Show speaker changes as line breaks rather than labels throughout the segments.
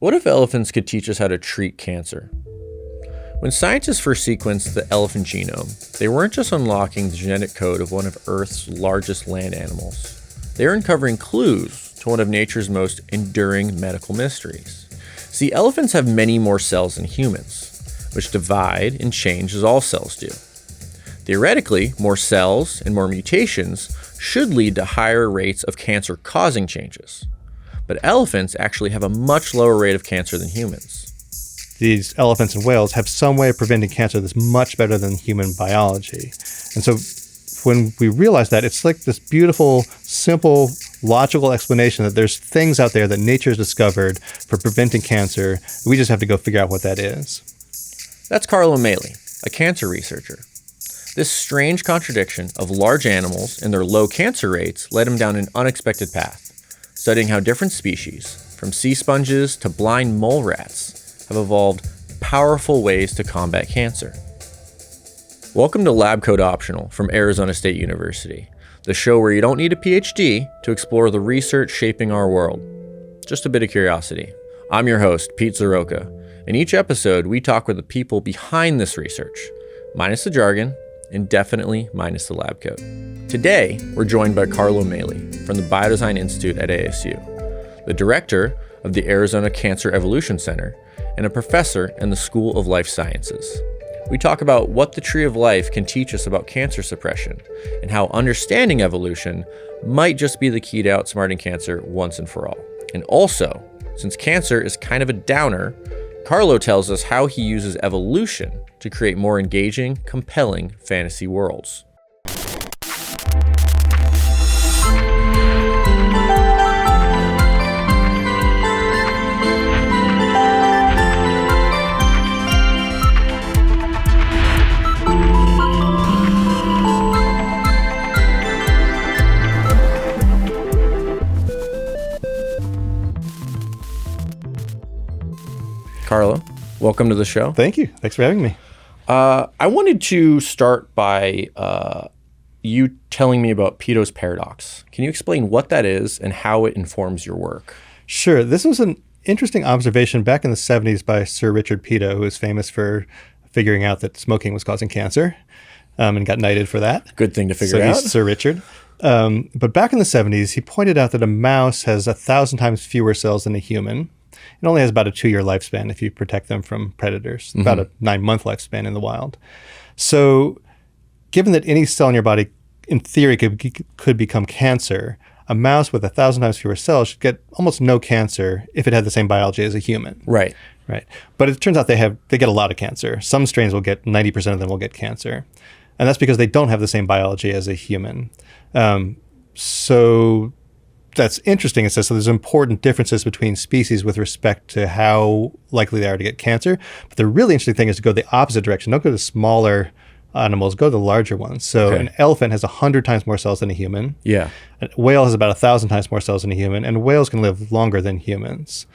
What if elephants could teach us how to treat cancer? When scientists first sequenced the elephant genome, they weren't just unlocking the genetic code of one of Earth's largest land animals. They were uncovering clues to one of nature's most enduring medical mysteries. See, elephants have many more cells than humans, which divide and change as all cells do. Theoretically, more cells and more mutations should lead to higher rates of cancer-causing changes. But elephants actually have a much lower rate of cancer than humans.
These elephants and whales have some way of preventing cancer that's much better than human biology. And so when we realize that, it's like this beautiful, simple, logical explanation that there's things out there that nature's discovered for preventing cancer. We just have to go figure out what that is.
That's Carlo Maley, a cancer researcher. This strange contradiction of large animals and their low cancer rates led him down an unexpected path, studying how different species, from sea sponges to blind mole rats, have evolved powerful ways to combat cancer. Welcome to Lab Coat Optional from Arizona State University, the show where you don't need a PhD to explore the research shaping our world. Just a bit of curiosity. I'm your host, Pete Zrioka. In each episode, we talk with the people behind this research, minus the jargon, and definitely minus the lab coat. Today, we're joined by Carlo Maley from the Biodesign Institute at ASU, the director of the Arizona Cancer Evolution Center, and a professor in the School of Life Sciences. We talk about what the tree of life can teach us about cancer suppression and how understanding evolution might just be the key to outsmarting cancer once and for all. And also, since cancer is kind of a downer, Carlo tells us how he uses evolution to create more engaging, compelling fantasy worlds. Carlo, welcome to the show.
Thank you. Thanks for having me.
I wanted to start by you telling me about Peto's paradox. Can you explain what that is and how it informs your work?
Sure. This was an interesting observation back in the 70s by Sir Richard Peto, who is famous for figuring out that smoking was causing cancer and got knighted for that.
Good thing to figure out.
He's Sir Richard. But back in the 70s, he pointed out that a mouse has 1,000 times fewer cells than a human. It only has about a 2-year lifespan if you protect them from predators, about a 9-month lifespan in the wild. So given that any cell in your body, in theory, could become cancer, a mouse with 1,000 times fewer cells should get almost no cancer if it had the same biology as a human.
Right.
But it turns out they get a lot of cancer. Some strains will get, 90% of them will get cancer. And that's because they don't have the same biology as a human. So that's interesting. It says so there's important differences between species with respect to how likely they are to get cancer. But the really interesting thing is to go the opposite direction. Don't go to smaller animals, go to the larger ones. So an elephant has 100 times more cells than a human.
Yeah.
A whale has about 1,000 times more cells than a human. And whales can live longer than humans.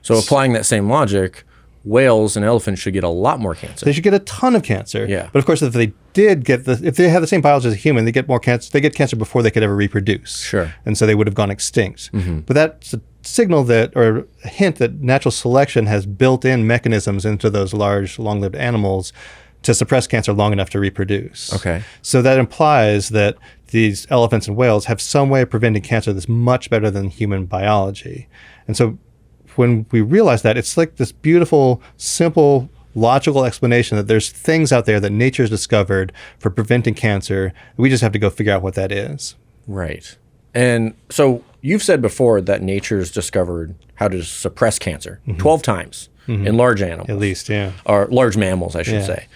So applying that same logic, whales and elephants should get a lot more cancer.
They should get a ton of cancer.
Yeah.
But of course, if they have the same biology as a human, they get more cancer. They get cancer before they could ever reproduce.
Sure.
And so they would have gone extinct. But that's a signal or a hint that natural selection has built in mechanisms into those large, long-lived animals to suppress cancer long enough to reproduce.
Okay.
So that implies that these elephants and whales have some way of preventing cancer that's much better than human biology. And so when we realize that, it's like this beautiful, simple, logical explanation that there's things out there that nature's discovered for preventing cancer. We just have to go figure out what that is.
Right. And so you've said before that nature's discovered how to suppress cancer 12 times in large animals.
At least, yeah.
Or large mammals, I should say.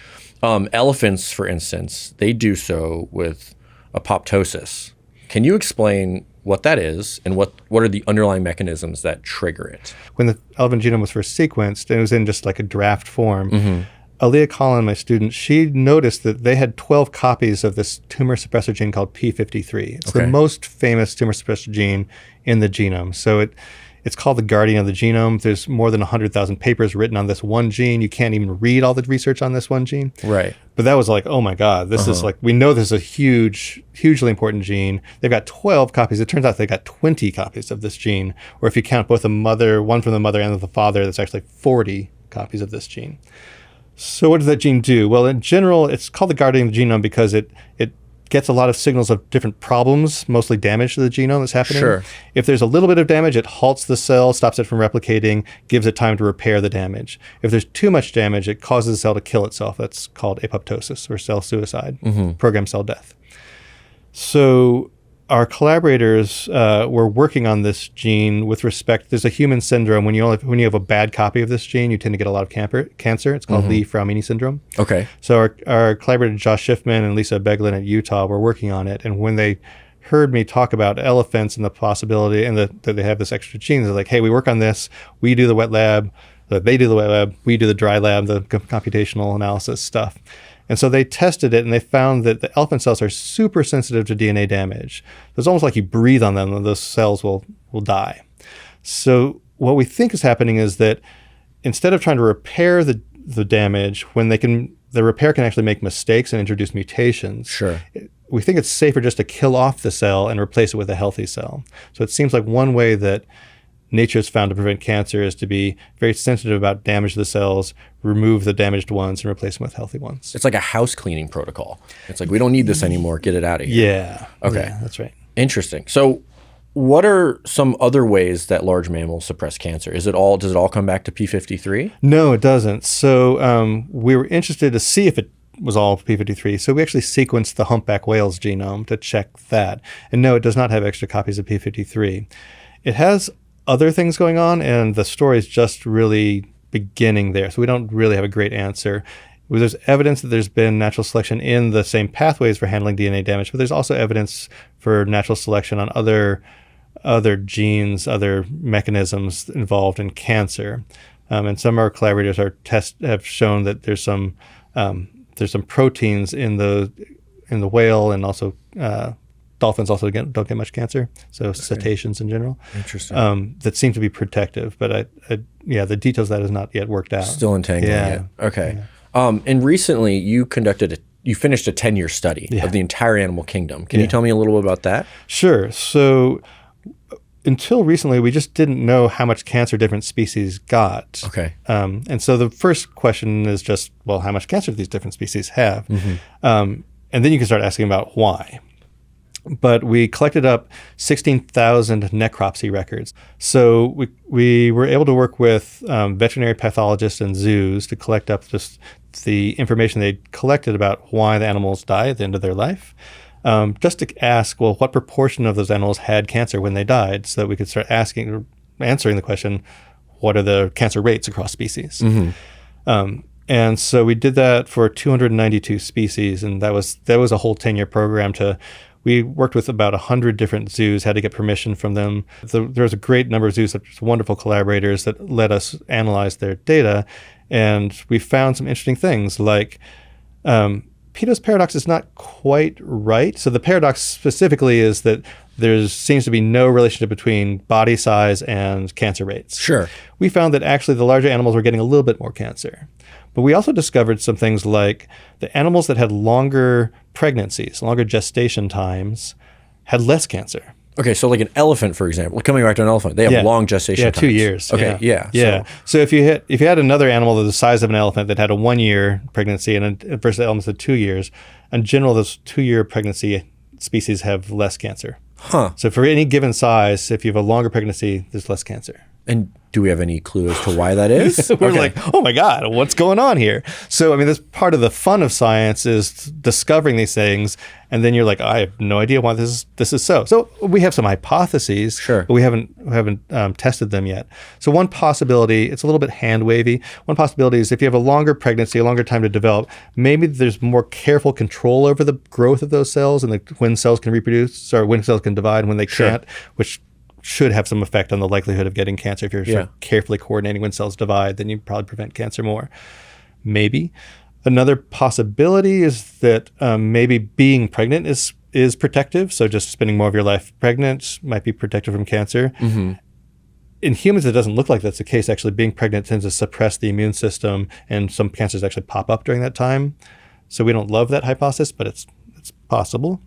Elephants, for instance, they do so with apoptosis. Can you explain what that is and what are the underlying mechanisms that trigger it?
When the elephant genome was first sequenced, and it was in just like a draft form, Aaliyah Collin, my student, she noticed that they had 12 copies of this tumor suppressor gene called P53. It's the most famous tumor suppressor gene in the genome. So It's called the guardian of the genome. There's more than 100,000 papers written on this one gene. You can't even read all the research on this one gene.
Right.
But that was like, oh my God, this is like, we know this is a hugely important gene. They've got 12 copies. It turns out they got 20 copies of this gene. Or if you count both one from the mother and the father, that's actually 40 copies of this gene. So what does that gene do? Well, in general, it's called the guardian of the genome because it gets a lot of signals of different problems, mostly damage to the genome that's happening.
Sure.
If there's a little bit of damage, it halts the cell, stops it from replicating, gives it time to repair the damage. If there's too much damage, it causes the cell to kill itself. That's called apoptosis or cell suicide, programmed cell death. So our collaborators were working on this gene with respect. There's a human syndrome when you have a bad copy of this gene, you tend to get a lot of cancer. It's called Lee-Fraumeni syndrome.
Okay.
So our collaborator Josh Schiffman and Lisa Beglin at Utah were working on it, and when they heard me talk about elephants and the possibility and that they have this extra gene, they're like, "Hey, we work on this. We do the wet lab. They do the wet lab. We do the dry lab, the computational analysis stuff." And so they tested it, and they found that the elephant cells are super sensitive to DNA damage. It's almost like you breathe on them, and those cells will die. So what we think is happening is that instead of trying to repair the damage, the repair can actually make mistakes and introduce mutations.
Sure.
We think it's safer just to kill off the cell and replace it with a healthy cell. So it seems like one way that nature has found to prevent cancer is to be very sensitive about damage to the cells, remove the damaged ones, and replace them with healthy ones.
It's like a house cleaning protocol. It's like, we don't need this anymore. Get it out of here.
Yeah.
Okay.
Yeah, that's right.
Interesting. So what are some other ways that large mammals suppress cancer? Does it all come back to P53?
No, it doesn't. So we were interested to see if it was all P53. So we actually sequenced the humpback whale's genome to check that. And no, it does not have extra copies of P53. It has other things going on, and the story is just really beginning there. So we don't really have a great answer. There's evidence that there's been natural selection in the same pathways for handling DNA damage, but there's also evidence for natural selection on other genes, other mechanisms involved in cancer. And some of our collaborators have shown that there's some proteins in the whale, and also dolphins also don't get much cancer, so cetaceans in general.
Interesting.
That seem to be protective, but the details of that is not yet worked out.
Still entangling it. Okay. Yeah. And recently you finished a 10-year study of the entire animal kingdom. Can you tell me a little bit about that?
Sure. So until recently, we just didn't know how much cancer different species got.
Okay.
And so the first question is just, well, how much cancer do these different species have? And then you can start asking about why. But we collected up 16,000 necropsy records. So we were able to work with veterinary pathologists and zoos to collect up just the information they collected about why the animals die at the end of their life, just to ask, well, what proportion of those animals had cancer when they died, so that we could start answering the question, what are the cancer rates across species? And so we did that for 292 species, and that was a whole 10-year program. We worked with about 100 different zoos, had to get permission from them. There was a great number of zoos, wonderful collaborators that let us analyze their data, and we found some interesting things like Peto's paradox is not quite right. So the paradox specifically is that there seems to be no relationship between body size and cancer rates.
Sure.
We found that actually the larger animals were getting a little bit more cancer. But we also discovered some things like the animals that had longer pregnancies, longer gestation times, had less cancer.
Okay, so like an elephant, for example, coming back to an elephant, they have long gestation times.
2 years.
Okay,
yeah. So if you had another animal the size of an elephant that had a 1 year pregnancy and versus elements of 2 years, in general, those 2-year pregnancy species have less cancer.
Huh.
So for any given size, if you have a longer pregnancy, there's less cancer.
And do we have any clue as to why that is?
We're like, oh my God, what's going on here? So, I mean, that's part of the fun of science, is discovering these things. And then you're like, I have no idea why this is so. So we have some hypotheses,
sure,
but we haven't tested them yet. So one possibility, it's a little bit hand wavy. One possibility is if you have a longer pregnancy, a longer time to develop, maybe there's more careful control over the growth of those cells and when cells can reproduce, or when cells can divide and when they can't, which should have some effect on the likelihood of getting cancer. If you're sort of carefully coordinating when cells divide, then you probably prevent cancer more. Maybe. Another possibility is that maybe being pregnant is protective. So just spending more of your life pregnant might be protective from cancer. Mm-hmm. in humans, it doesn't look like that's the case. Actually, being pregnant tends to suppress the immune system, and some cancers actually pop up during that time. So we don't love that hypothesis, but it's possible.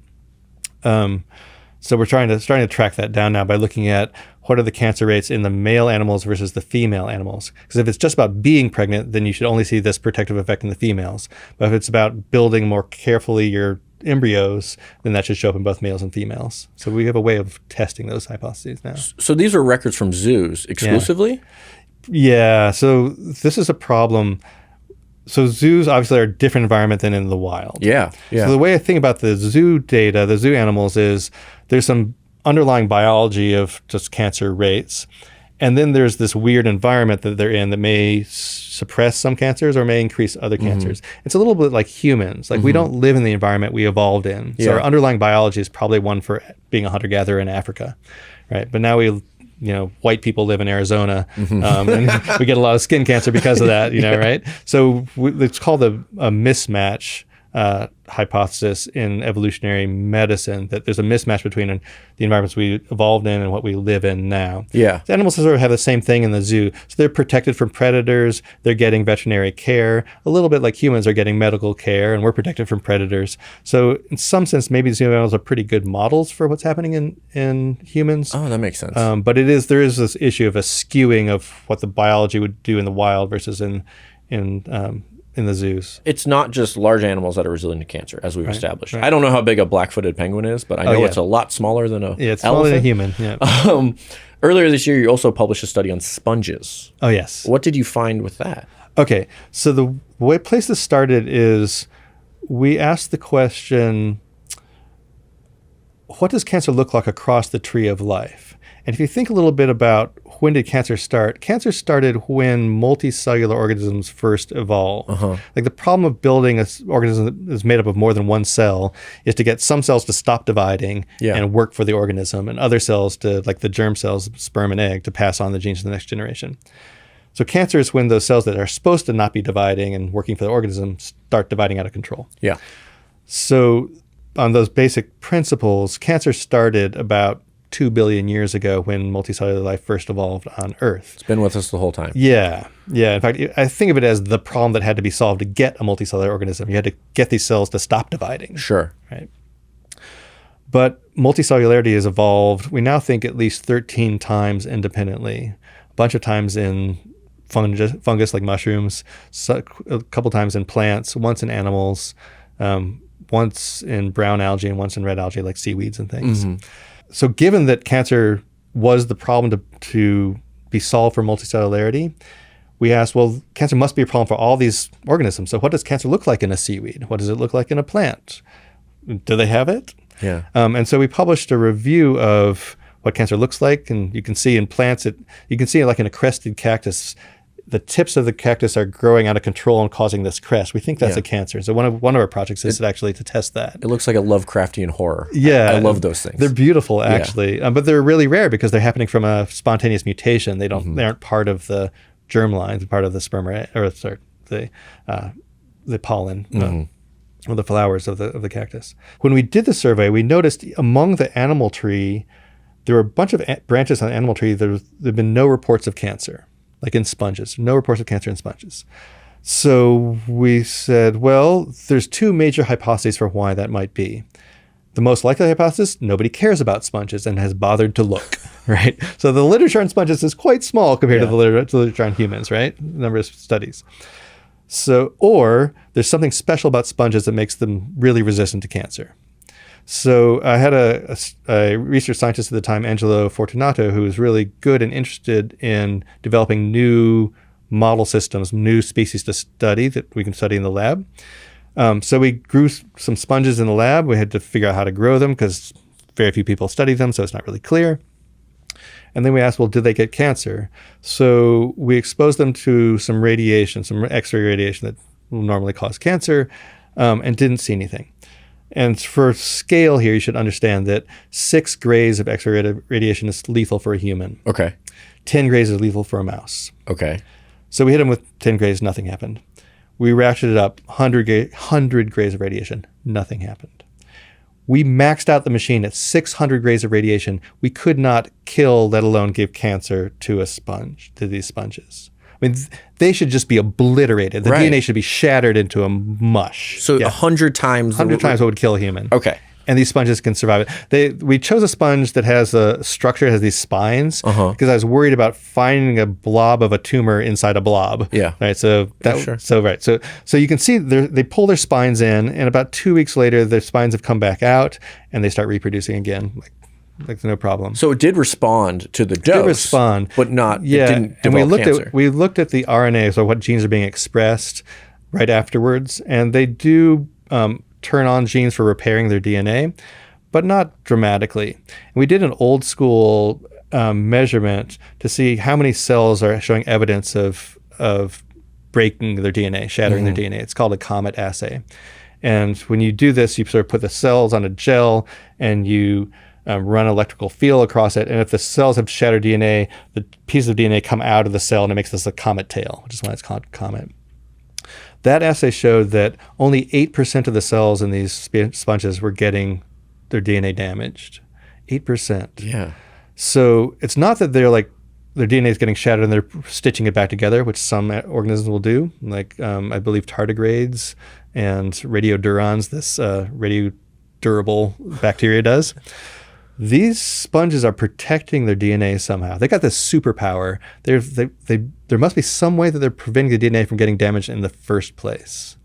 So we're starting to track that down now by looking at what are the cancer rates in the male animals versus the female animals. Because if it's just about being pregnant, then you should only see this protective effect in the females. But if it's about building more carefully your embryos, then that should show up in both males and females. So we have a way of testing those hypotheses now.
So these are records from zoos exclusively?
Yeah. So this is a problem. So zoos obviously are a different environment than in the wild.
Yeah.
So the way I think about the zoo data, the zoo animals, is there's some underlying biology of just cancer rates. And then there's this weird environment that they're in that may suppress some cancers or may increase other cancers. It's a little bit like humans. Like we don't live in the environment we evolved in. So our underlying biology is probably one for being a hunter-gatherer in Africa, right? But now white people live in Arizona, and we get a lot of skin cancer because of that, right? So it's called a mismatch hypothesis in evolutionary medicine, that there's a mismatch between the environments we evolved in and what we live in now.
Yeah.
The animals sort of have the same thing in the zoo. So they're protected from predators, they're getting veterinary care, a little bit like humans are getting medical care, and we're protected from predators. So in some sense, maybe zoo animals are pretty good models for what's happening in humans.
Oh, that makes sense.
But there is this issue of a skewing of what the biology would do in the wild versus in the zoos.
It's not just large animals that are resilient to cancer, as we've established. Right. I don't know how big a black-footed penguin is, but I know it's a lot smaller than a
it's smaller than a human. Yeah.
Earlier this year, you also published a study on sponges.
Oh, yes.
What did you find with that?
Okay, so the place this started is we asked the question, what does cancer look like across the tree of life? And if you think a little bit about when did cancer start? Cancer started when multicellular organisms first evolved. Like the problem of building an organism that is made up of more than one cell is to get some cells to stop dividing and work for the organism, and other cells to, like the germ cells, sperm and egg, to pass on the genes to the next generation. So cancer is when those cells that are supposed to not be dividing and working for the organism start dividing out of control.
Yeah.
So on those basic principles, cancer started about 2 billion years ago when multicellular life first evolved on Earth.
It's been with us the whole time.
Yeah. In fact, I think of it as the problem that had to be solved to get a multicellular organism. You had to get these cells to stop dividing.
Sure.
Right. But multicellularity has evolved, we now think, at least 13 times independently. A bunch of times in fungus like mushrooms, a couple times in plants, once in animals, once in brown algae and once in red algae like seaweeds and things. So given that cancer was the problem to be solved for multicellularity, we asked, well, cancer must be a problem for all these organisms. So what does cancer look like in a seaweed? What does it look like in a plant? Do they have it?
Yeah.
And so we published a review of what cancer looks like. And you can see in plants, you can see it like in a crested cactus, the tips of the cactus are growing out of control and causing this crest. We think that's a cancer. So one of our projects is actually to test that.
It looks like a Lovecraftian horror.
Yeah.
I love those things.
They're beautiful, actually. But they're really rare because they're happening from a spontaneous mutation. They aren't part of the germline, they're part of the sperm, the pollen or the flowers of the cactus. When we did the survey, we noticed among the animal tree, there were a bunch of branches on the animal tree. There have been no reports of cancer. Like in sponges, no reports of cancer in sponges. So we said, well, there's two major hypotheses for why that might be. The most likely hypothesis, nobody cares about sponges and has bothered to look, right? So the literature on sponges is quite small compared to the literature on humans, right? The number of studies. So, or there's something special about sponges that makes them really resistant to cancer. So I had a research scientist at the time, Angelo Fortunato, who was really good and interested in developing new model systems, new species to study that we can study in the lab. So we grew some sponges in the lab. We had to figure out how to grow them because very few people study them, so it's not really clear. And then we asked, well, did they get cancer? So we exposed them to some radiation, some X-ray radiation that will normally cause cancer, and didn't see anything. And for scale here, you should understand that 6 grays of X-ray radiation is lethal for a human.
Okay.
10 grays is lethal for a mouse.
Okay.
So we hit them with 10 grays, nothing happened. We ratcheted up 100 grays of radiation, nothing happened. We maxed out the machine at 600 grays of radiation. We could not kill, let alone give cancer to these sponges. I mean, they should just be obliterated. The DNA should be shattered into a mush.
So 100 times?
100 times what would kill a human.
Okay.
And these sponges can survive it. We chose a sponge that has a structure, has these spines, because I was worried about finding a blob of a tumor inside a blob. Yeah. Right. So So you can see they pull their spines in, and about 2 weeks later, their spines have come back out, and they start reproducing again, like no problem.
So it did respond to the dose. It did respond, but not.
Yeah.
It didn't
and
cancer.
we looked at the RNA, so what genes are being expressed right afterwards, and they do. Turn on genes for repairing their DNA, but not dramatically. And we did an old school measurement to see how many cells are showing evidence of breaking their DNA, shattering their DNA. It's called a COMET assay. And when you do this, you sort of put the cells on a gel and you run an electrical field across it. And if the cells have shattered DNA, the pieces of DNA come out of the cell and it makes this a comet tail, which is why it's called COMET. That assay showed that only 8% of the cells in these sponges were getting their DNA damaged. 8%.
Yeah.
So it's not that their DNA is getting shattered and they're stitching it back together, which some organisms will do, like I believe tardigrades and radiodurans, this radiodurable bacteria does. These sponges are protecting their DNA somehow. They got this superpower. There must be some way that they're preventing the DNA from getting damaged in the first place.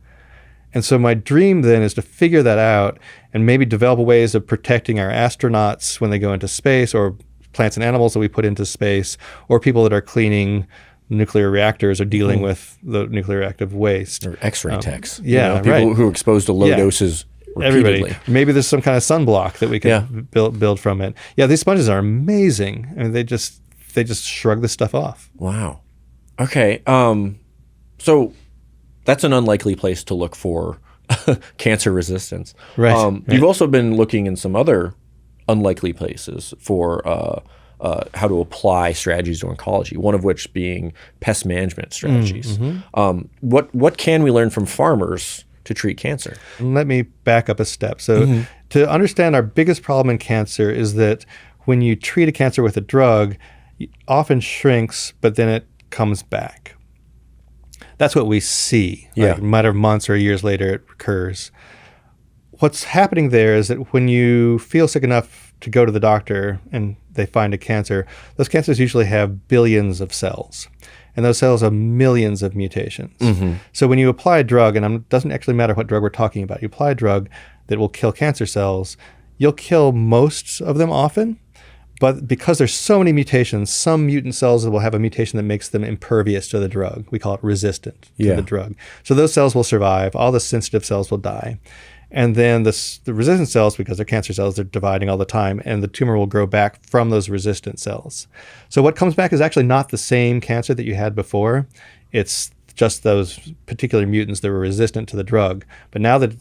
And so my dream then is to figure that out and maybe develop ways of protecting our astronauts when they go into space, or plants and animals that we put into space, or people that are cleaning nuclear reactors or dealing with the nuclear reactive waste.
Or X-ray techs.
Yeah,
people who are exposed to low doses. Repeatedly.
Everybody. Maybe there's some kind of sunblock that we could build from it. Yeah, these sponges are amazing. I mean, they just shrug this stuff off.
Wow. Okay. So that's an unlikely place to look for cancer resistance.
Right.
You've also been looking in some other unlikely places for how to apply strategies to oncology, one of which being pest management strategies. What can we learn from farmers to treat cancer?
Let me back up a step. So to understand our biggest problem in cancer is that when you treat a cancer with a drug, it often shrinks, but then it comes back. That's what we see. Like, a matter of months or years later, it recurs. What's happening there is that when you feel sick enough to go to the doctor and they find a cancer, those cancers usually have billions of cells. And those cells have millions of mutations. So when you apply a drug, and it doesn't actually matter what drug we're talking about, you apply a drug that will kill cancer cells, you'll kill most of them often. But because there's so many mutations, some mutant cells will have a mutation that makes them impervious to the drug. We call it resistant to the drug. So those cells will survive. All the sensitive cells will die. And then the resistant cells, because they're cancer cells, they're dividing all the time, and the tumor will grow back from those resistant cells. So what comes back is actually not the same cancer that you had before. It's just those particular mutants that were resistant to the drug. But now that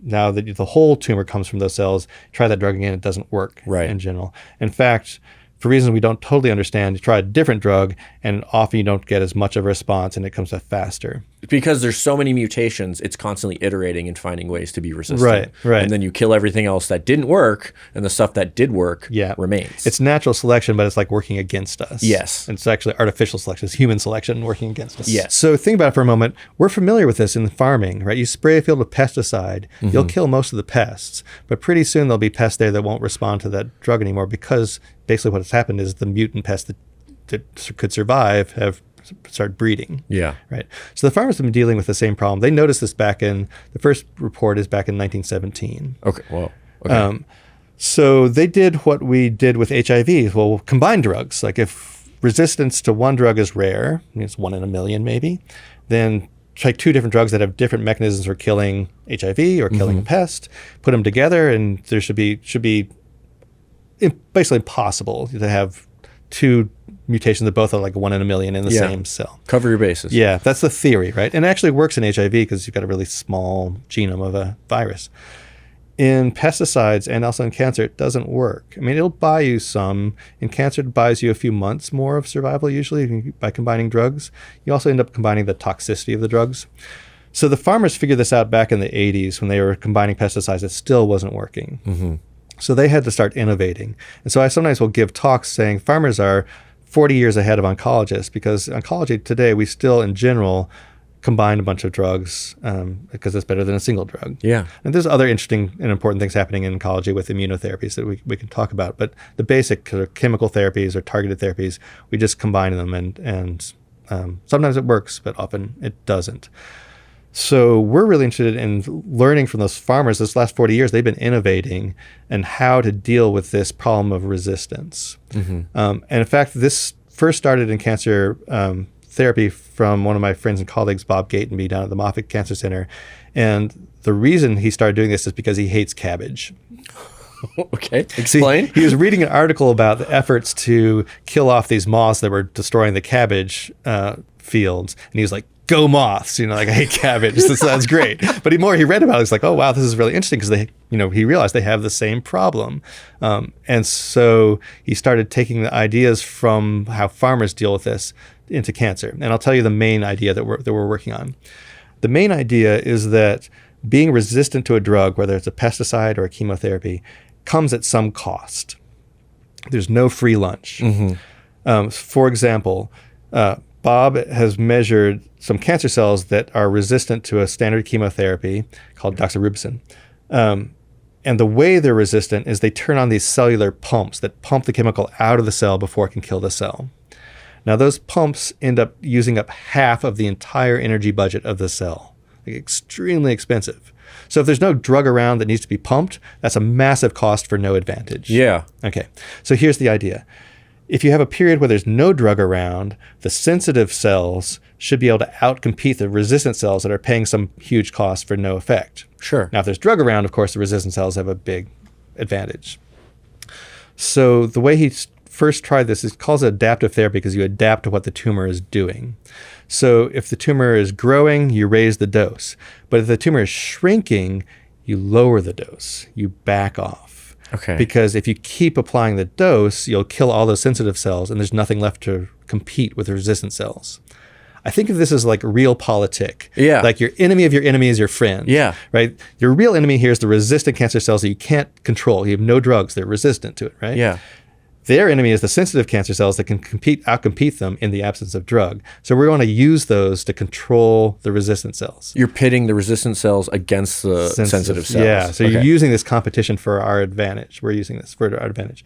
the whole tumor comes from those cells, try that drug again, it doesn't work in general. In fact, for reasons we don't totally understand, you try a different drug, and often you don't get as much of a response, and it comes back faster.
Because there's so many mutations, it's constantly iterating and finding ways to be resistant.
Right.
And then you kill everything else that didn't work, and the stuff that did work remains.
It's natural selection, but it's like working against us.
Yes.
And it's actually artificial selection. It's human selection working against us.
Yes.
So think about it for a moment. We're familiar with this in farming, right? You spray a field with pesticide, you'll kill most of the pests, but pretty soon there'll be pests there that won't respond to that drug anymore, because basically what has happened is the mutant pests that could survive have started breeding.
Yeah.
Right. So the farmers have been dealing with the same problem. They noticed this the first report is back in 1917.
Okay. Well. Okay.
So they did what we did with HIV. Well, we'll combine drugs. Like if resistance to one drug is rare, it's 1 in a million maybe, then take 2 different drugs that have different mechanisms for killing HIV or killing a pest, put them together, and there should be basically impossible to have 2 mutations that both are like 1 in a million in the same cell.
Cover your bases.
Yeah, that's the theory, right? And it actually works in HIV because you've got a really small genome of a virus. In pesticides and also in cancer, it doesn't work. I mean, it'll buy you some. In cancer, it buys you a few months more of survival usually by combining drugs. You also end up combining the toxicity of the drugs. So the farmers figured this out back in the 80s when they were combining pesticides. It still wasn't working.
Mm-hmm.
So they had to start innovating. And so I sometimes will give talks saying farmers are 40 years ahead of oncologists, because oncology today, we still in general combine a bunch of drugs because it's better than a single drug.
Yeah. And
there's other interesting and important things happening in oncology with immunotherapies that we can talk about. But the basic chemical therapies or targeted therapies, we just combine them, and sometimes it works, but often it doesn't. So we're really interested in learning from those farmers. This last 40 years, they've been innovating and how to deal with this problem of resistance. Mm-hmm. And in fact, this first started in cancer therapy from one of my friends and colleagues, Bob Gatenby, down at the Moffitt Cancer Center. And the reason he started doing this is because he hates cabbage.
Okay, explain.
He was reading an article about the efforts to kill off these moths that were destroying the cabbage fields. And he was like, go moths, like, I hate cabbage. That's great. But he read about it. He's like, oh, wow, this is really interesting, because he realized they have the same problem. And so he started taking the ideas from how farmers deal with this into cancer. And I'll tell you the main idea that we're working on. The main idea is that being resistant to a drug, whether it's a pesticide or a chemotherapy, comes at some cost. There's no free lunch. Mm-hmm. For example, Bob has measured some cancer cells that are resistant to a standard chemotherapy called doxorubicin. And the way they're resistant is they turn on these cellular pumps that pump the chemical out of the cell before it can kill the cell. Now, those pumps end up using up half of the entire energy budget of the cell. Extremely expensive. So if there's no drug around that needs to be pumped, that's a massive cost for no advantage.
Yeah.
Okay. So here's the idea. If you have a period where there's no drug around, the sensitive cells should be able to outcompete the resistant cells that are paying some huge cost for no effect.
Sure.
Now, if there's drug around, of course, the resistant cells have a big advantage. So the way he first tried this, he calls it adaptive therapy because you adapt to what the tumor is doing. So if the tumor is growing, you raise the dose. But if the tumor is shrinking, you lower the dose. You back off.
Okay.
Because if you keep applying the dose, you'll kill all those sensitive cells, and there's nothing left to compete with the resistant cells. I think of this as like realpolitik.
Yeah.
Like your enemy of your enemy is your friend.
Yeah.
Right? Your real enemy here is the resistant cancer cells that you can't control. You have no drugs. They're resistant to it, right?
Yeah.
Their enemy is the sensitive cancer cells that can outcompete them in the absence of drug. So we're going to use those to control the resistant cells.
You're pitting the resistant cells against the sensitive cells.
Yeah, so you're using this competition for our advantage. We're using this for our advantage.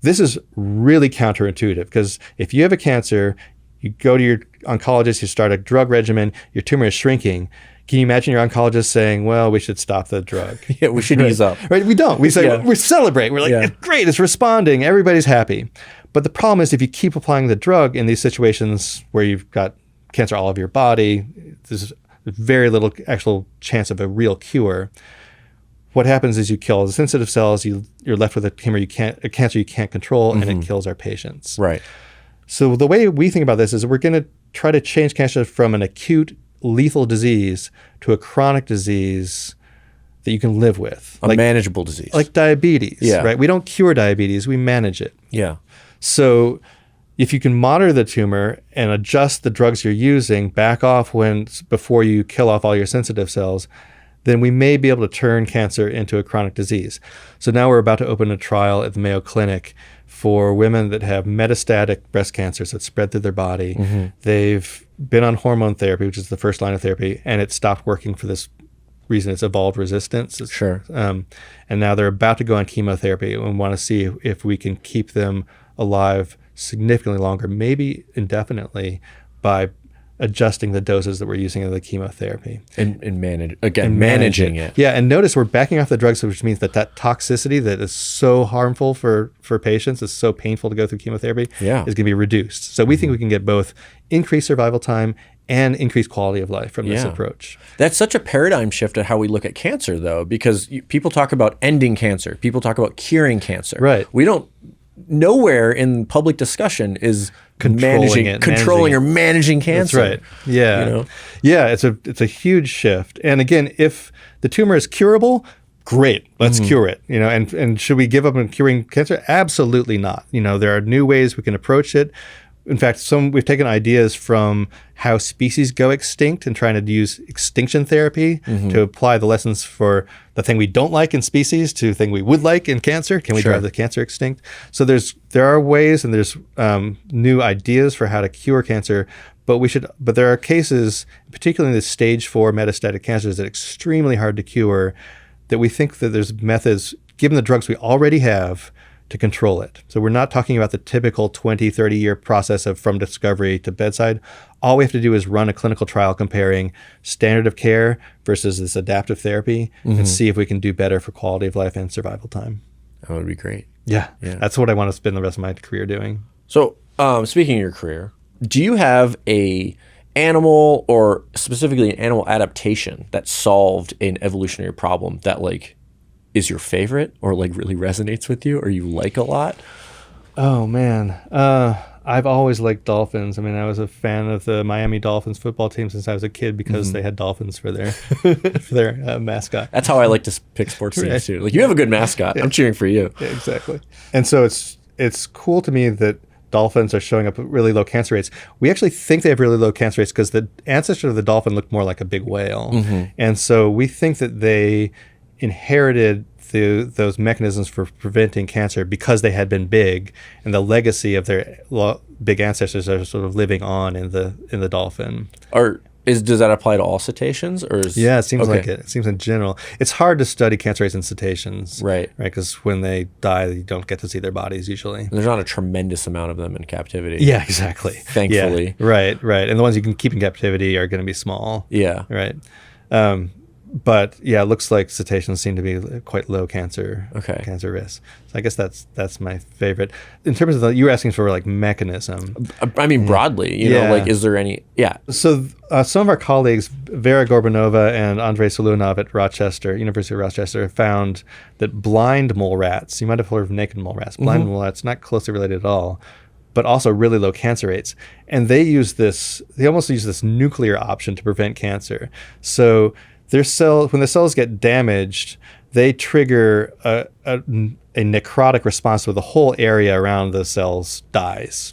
This is really counterintuitive because if you have a cancer, you go to your oncologist, you start a drug regimen, your tumor is shrinking. Can you imagine your oncologist saying, well, we should stop the drug?
Yeah, we should ease up.
Right? We don't. We say, we celebrate. We're like, it's great, it's responding, everybody's happy. But the problem is if you keep applying the drug in these situations where you've got cancer all over your body, there's very little actual chance of a real cure. What happens is you kill the sensitive cells, you're left with a cancer you can't control, and it kills our patients.
Right.
So the way we think about this is we're going to try to change cancer from an acute lethal disease to a chronic disease that you can live with.
A manageable disease.
Like diabetes, right? We don't cure diabetes, we manage it.
Yeah.
So if you can monitor the tumor and adjust the drugs you're using, back off before you kill off all your sensitive cells, then we may be able to turn cancer into a chronic disease. So now we're about to open a trial at the Mayo Clinic for women that have metastatic breast cancers that spread through their body. Mm-hmm. They've been on hormone therapy, which is the first line of therapy, and it stopped working for this reason. It's evolved resistance.
Sure.
And now they're about to go on chemotherapy and want to see if we can keep them alive significantly longer, maybe indefinitely, by adjusting the doses that we're using of the chemotherapy.
And managing it.
Yeah, and notice we're backing off the drugs, which means that toxicity that is so harmful for patients, is so painful to go through chemotherapy, is going to be reduced. So we think we can get both increased survival time and increased quality of life from this approach.
That's such a paradigm shift at how we look at cancer, though, because people talk about ending cancer. People talk about curing cancer.
Right.
We don't, nowhere in public discussion is controlling cancer.
That's right. Yeah. Yeah, it's a huge shift. And again, if the tumor is curable, great, let's cure it. And should we give up on curing cancer? Absolutely not. There are new ways we can approach it. In fact, we've taken ideas from how species go extinct and trying to use extinction therapy to apply the lessons for the thing we don't like in species to the thing we would like in cancer. Can we drive the cancer extinct? So there are ways and there's new ideas for how to cure cancer, but there are cases, particularly in the stage 4 metastatic cancers, that are extremely hard to cure, that we think that there's methods, given the drugs we already have, to control it. So we're not talking about the typical 20, 30-year process of from discovery to bedside. All we have to do is run a clinical trial comparing standard of care versus this adaptive therapy and see if we can do better for quality of life and survival time.
That would be great.
Yeah. That's what I want to spend the rest of my career doing.
So speaking of your career, do you have a animal or specifically an animal adaptation that solved an evolutionary problem that like is your favorite or like really resonates with you or you like a lot?
Oh man. I've always liked dolphins. I mean, I was a fan of the Miami Dolphins football team since I was a kid because they had dolphins for their for their mascot.
That's how I like to pick sports teams too. Like, you have a good mascot. I'm cheering for you.
Yeah, exactly. And so it's cool to me that dolphins are showing up at really low cancer rates. We actually think they have really low cancer rates because the ancestor of the dolphin looked more like a big whale. And so we think that they inherited those mechanisms for preventing cancer because they had been big, and the legacy of their big ancestors are sort of living on in the dolphin.
Does that apply to all cetaceans, or
yeah, it seems like it. It seems in general. It's hard to study cancer rates in cetaceans, right? Because when they die, you don't get to see their bodies usually.
And there's not a tremendous amount of them in captivity.
Yeah, exactly.
Thankfully,
yeah. Right. And the ones you can keep in captivity are going to be small.
Yeah,
right. But yeah, it looks like cetaceans seem to be quite low cancer risk. So I guess that's my favorite. In terms of you were asking for like mechanism.
I mean broadly, you know, like is there any? Yeah.
So some of our colleagues, Vera Gorbanova and Andrei Solunov at University of Rochester, found that blind mole rats. You might have heard of naked mole rats. Blind mole rats, not closely related at all, but also really low cancer rates. And they almost use this nuclear option to prevent cancer. So when the cells get damaged, they trigger a necrotic response where the whole area around the cells dies.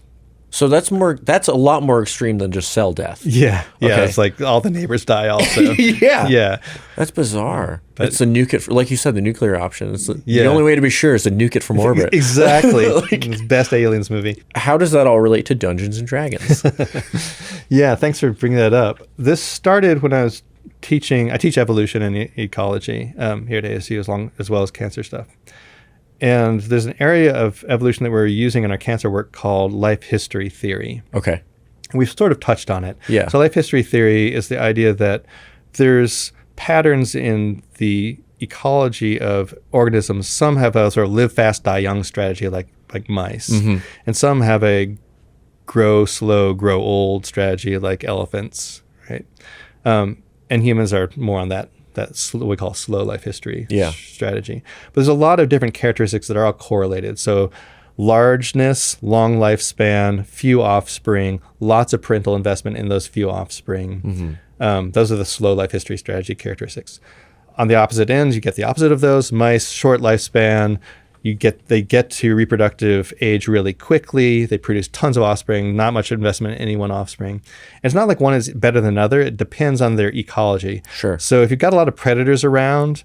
So that's a lot more extreme than just cell death.
Yeah. Okay. It's like all the neighbors die also. Yeah.
That's bizarre. But it's a nuke it, like you said, the nuclear option. It's the only way to be sure is to nuke it from orbit.
Exactly. It's best Aliens movie.
How does that all relate to Dungeons and Dragons?
Yeah, thanks for bringing that up. This started when I was teaching. I teach evolution and ecology here at ASU as well as cancer stuff. And there's an area of evolution that we're using in our cancer work called life history theory.
Okay.
We've sort of touched on it.
Yeah.
So life history theory is the idea that there's patterns in the ecology of organisms. Some have a sort of live fast, die young strategy like mice. And some have a grow slow, grow old strategy like elephants, right? And humans are more on that what we call slow life history strategy. But there's a lot of different characteristics that are all correlated. So largeness, long lifespan, few offspring, lots of parental investment in those few offspring. Those are the slow life history strategy characteristics. On the opposite ends, you get the opposite of those. Mice, short lifespan. They get to reproductive age really quickly. They produce tons of offspring, not much investment in any one offspring. And it's not like one is better than another. It depends on their ecology.
Sure.
So if you've got a lot of predators around,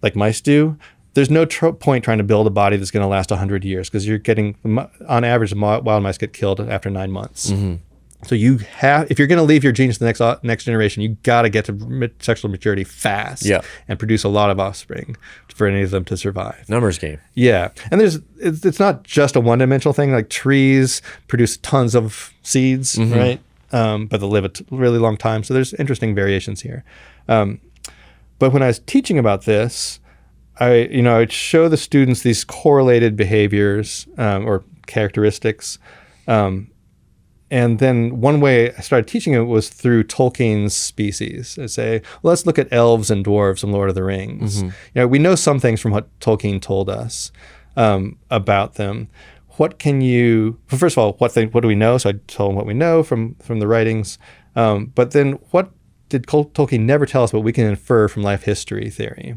like mice do, there's no point trying to build a body that's going to last 100 years because you're getting, on average, wild mice get killed after 9 months. So if you're going to leave your genes to the next generation, you got to get to sexual maturity fast and produce a lot of offspring for any of them to survive.
Numbers game.
Yeah. And it's not just a one-dimensional thing. Like trees produce tons of seeds, right? But they'll live a really long time. So there's interesting variations here. But when I was teaching about this, I'd show the students these correlated behaviors or characteristics. And then one way I started teaching it was through Tolkien's species. I say, well, let's look at elves and dwarves in Lord of the Rings. We know some things from what Tolkien told us about them. First of all, what do we know? So I told him what we know from the writings. But then what did Tolkien never tell us, but we can infer from life history theory?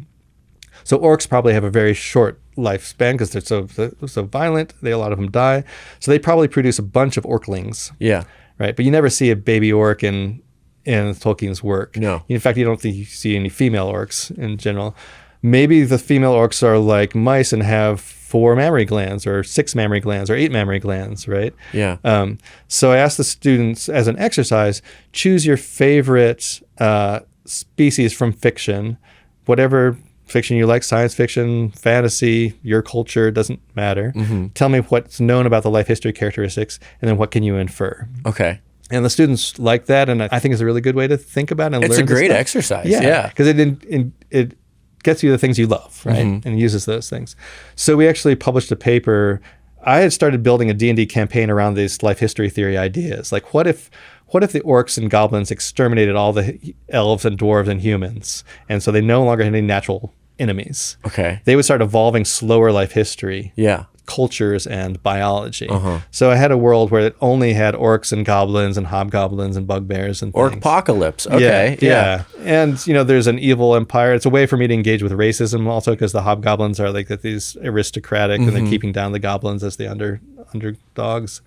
So orcs probably have a very short lifespan because they're so violent. A lot of them die. So they probably produce a bunch of orclings.
Yeah.
Right. But you never see a baby orc in Tolkien's work.
No.
In fact, you don't think you see any female orcs in general. Maybe the female orcs are like mice and have 4 mammary glands or 6 mammary glands or 8 mammary glands, right?
Yeah.
So I asked the students as an exercise, choose your favorite species from fiction, whatever fiction you like, science fiction, fantasy, your culture, doesn't matter. Tell me what's known about the life history characteristics, and then what can you infer?
Okay.
And the students like that, and I think it's a really good way to think about it and
It's
learn
a great
this stuff.
exercise.
Yeah, because it gets you the things you love, right? And uses those things. So we actually published a paper. I had started building a D&D campaign around these life history theory ideas. Like, what if the orcs and goblins exterminated all the elves and dwarves and humans, and so they no longer had any natural enemies?
Okay.
They would start evolving slower life history.
Yeah.
Cultures and biology. So I had a world where it only had orcs and goblins and hobgoblins and bugbears and things.
Orcpocalypse. Okay.
Yeah. And there's an evil empire. It's a way for me to engage with racism also, because the hobgoblins are like these aristocratic and they're keeping down the goblins as the underdogs.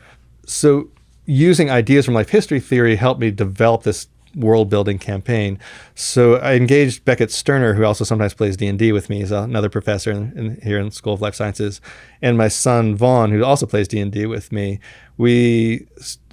So using ideas from life history theory helped me develop this world building campaign. So I engaged Beckett Sterner, who also sometimes plays D&D with me. He's another professor here in the School of Life Sciences, and my son Vaughn, who also plays D&D with me. We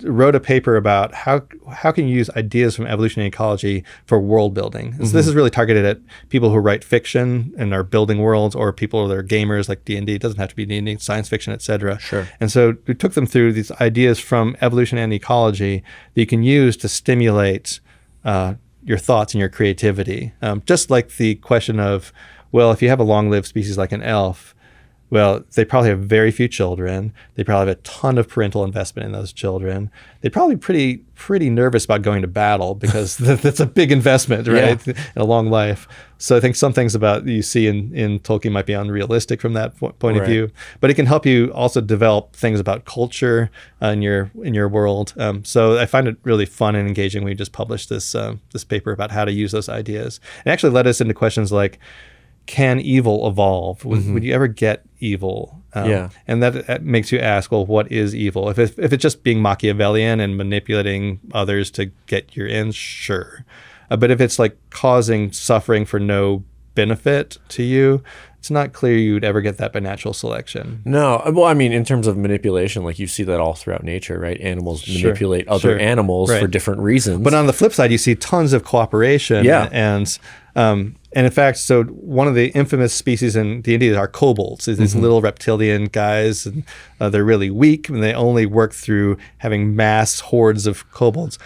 wrote a paper about how can you use ideas from evolutionary ecology for world building. So this is really targeted at people who write fiction and are building worlds, or people that are gamers like D&D. It doesn't have to be D&D, science fiction, etc.
Sure.
And so we took them through these ideas from evolution and ecology that you can use to stimulate your thoughts and your creativity. Just like the question of, well, if you have a long-lived species like an elf, well, they probably have very few children. They probably have a ton of parental investment in those children. They're probably pretty nervous about going to battle because that's a big investment, right? Yeah. In a long life. So I think some things about you see in Tolkien might be unrealistic from that point of view, but it can help you also develop things about culture in your world. So I find it really fun and engaging. We just published this paper about how to use those ideas. It actually led us into questions like, can evil evolve? Would you ever get evil? And that makes you ask, well, what is evil? If it's just being Machiavellian and manipulating others to get your ends, sure. But if it's like causing suffering for no benefit to you, it's not clear you'd ever get that by natural selection.
No. Well, I mean, in terms of manipulation, like you see that all throughout nature, right? Animals manipulate other animals for different reasons.
But on the flip side, you see tons of cooperation. And in fact, so one of the infamous species in D&D are kobolds. These little reptilian guys, and they're really weak, and they only work through having mass hordes of kobolds.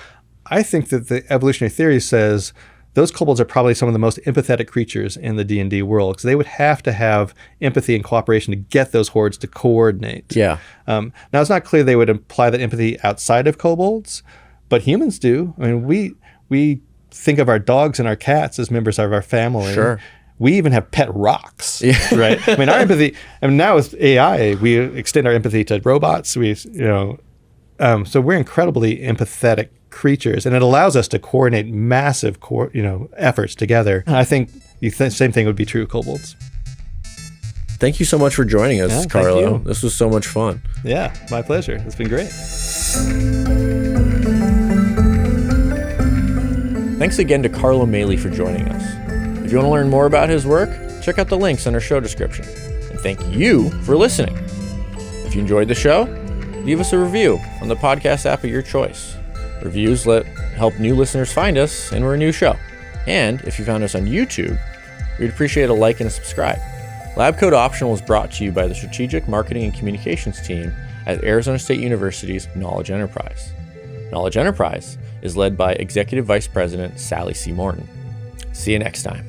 I think that the evolutionary theory says those kobolds are probably some of the most empathetic creatures in the D&D world, because they would have to have empathy and cooperation to get those hordes to coordinate.
Yeah.
Now, it's not clear they would imply that empathy outside of kobolds, but humans do. I mean, we think of our dogs and our cats as members of our family.
Sure.
We even have pet rocks, right? I mean, our empathy, now with AI, we extend our empathy to robots. So we're incredibly empathetic creatures, and it allows us to coordinate massive, efforts together. And I think the same thing would be true of kobolds.
Thank you so much for joining us, Carlo. This was so much fun.
Yeah, my pleasure. It's been great.
Thanks again to Carlo Maley for joining us. If you want to learn more about his work, check out the links in our show description. And thank you for listening. If you enjoyed the show, leave us a review on the podcast app of your choice. Reviews help new listeners find us, and we're a new show. And if you found us on YouTube, we'd appreciate a like and a subscribe. Lab Coat Optional is brought to you by the Strategic Marketing and Communications team at Arizona State University's Knowledge Enterprise. Knowledge Enterprise is led by Executive Vice President Sally C. Morton. See you next time.